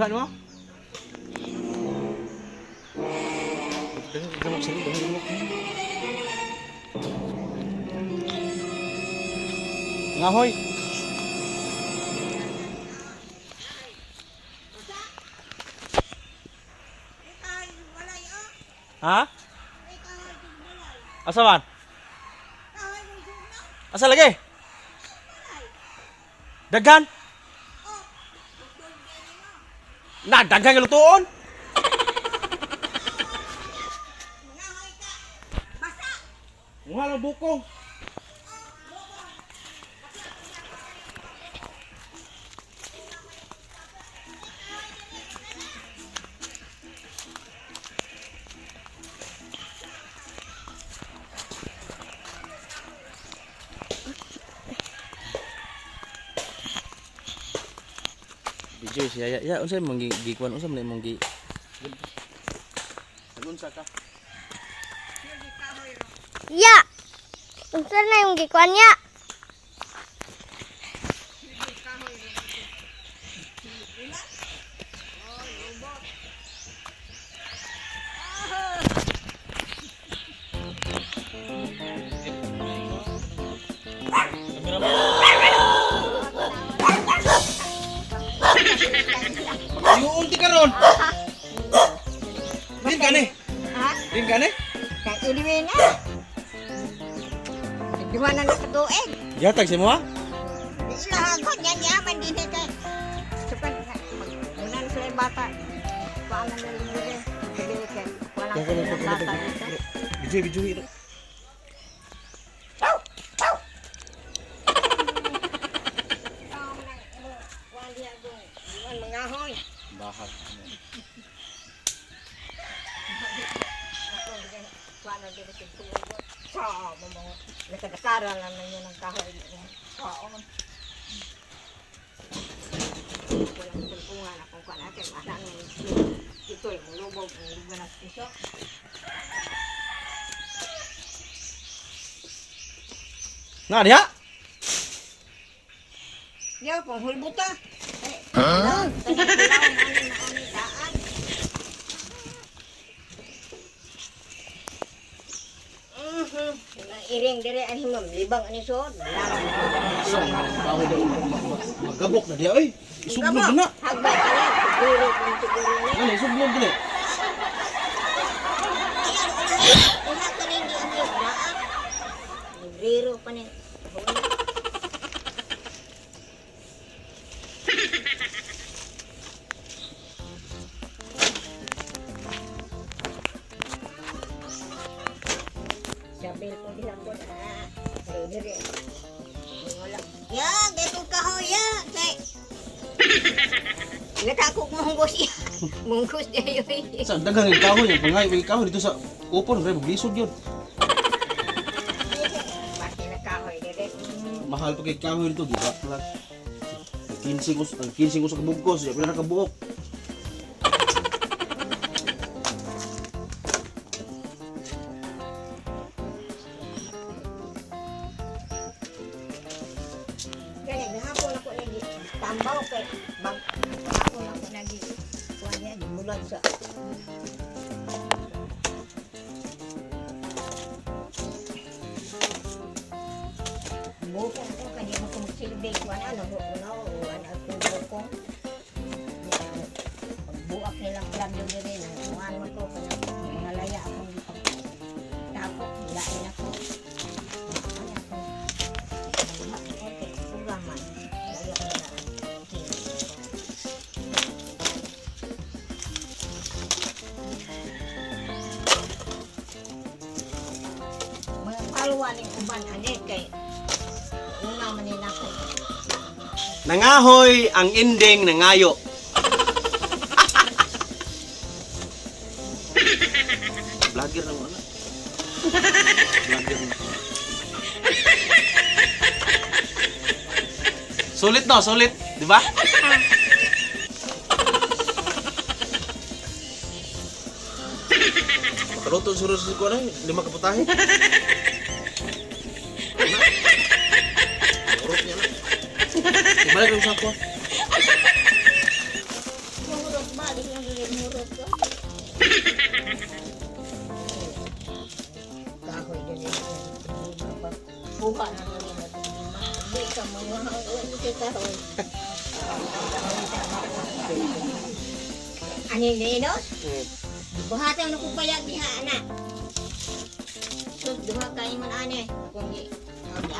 Bukan mo? Gamok sari, gamok. Ngahoy. Ha? Asa man? Asa lagi? Daghan? Na, daghan ka lutuon? Wala bukong. Video siya ya unsay manggikuan unsa man imong gi. Unsa ka? Ya. Unsa na yung gikuan niya? Ayun ti karon. Din ka ni. Ha? Din ka ni? Kay iliwi na. Duha na nakatuig. Yatag si mo ha? Di sila hagod yan yaman din kay. Sukan muna na sila yung bata. Paano na libre. Sabi kay wala sila bata. Video ito. Mangahoy. Bahag. Paano din ito tulog. So, mo nakadasara lang na yun ang kahoy. Oo. Walang tulpungan akong kanakin. Masang ito yung lubog. Ang lubog na piso. Na diha? Yo, panghulbuta. Ha? Iring dire ang himam libang ani sod. Magabok na diha oy. Isublog na. Hagbay ani siguro kung siguro ni. Ano isublog na. Una ka rin di ang daan. Librero pa ni. Sabil ko di lang ko na. Dire. Wala. Ya, getong kahoy ya. Kay. Natakok munggos ya. Munggos dia yoy. Sa daghang kahoy, pangay may kahoy dito sa upon re maglisod yun. Basta na kahoy dire. Mahal pa kay kahoy dito, giba lang. 15 ko sa kabugkos, ya pila nakabuok. Kaya gahapon ako lagi tambaw kay bag gahapon ako lagi kuan niya mulag sa buko ko kanya mo kung silbi kuan ano ano ko buak nilang plagyo dire na kuan mo ko kanya mga laya akong tapok lain ako mga kalwa ni uban ani kay una man nila ko Nangahoy ang ending nangayo. Vlogger na mo na. Vlogger na. Sulit no, sulit, di ba? Makaluto suruh sa ko na, 5 kaputahe. Urot niya na. Ibalik yung sako. Kuha na rin na hindi ka mga wala kay kahoy. Ani ninos? Buhatan ako payag diha ana. So duha kay man ani kung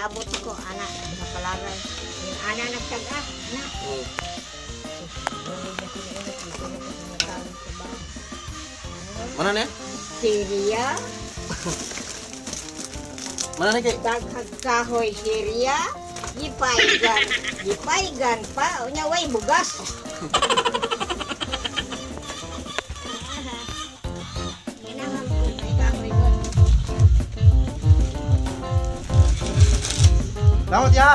abot ko ana makalagay. Yung ana nagtaga ana. Mana na? Syria, Mana na kay? daghag kahoy Syria, gipaygan pa, unya way bugas. Ginahan ko may kahoy doon. Dapat ya.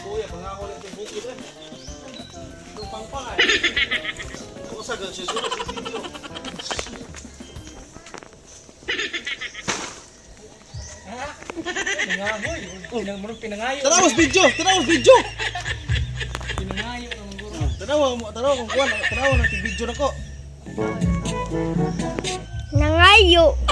Kuya, pangako lang yung bukid eh. Lupang pa eh. Ako sa ganun siya sulat sa video. Pinangahoy. Pinangayo. Tanawas video! Tanawas video! Pinangayo naman guro. Tanawa kung kuwan. Tanawa na video na ko. Nangayo.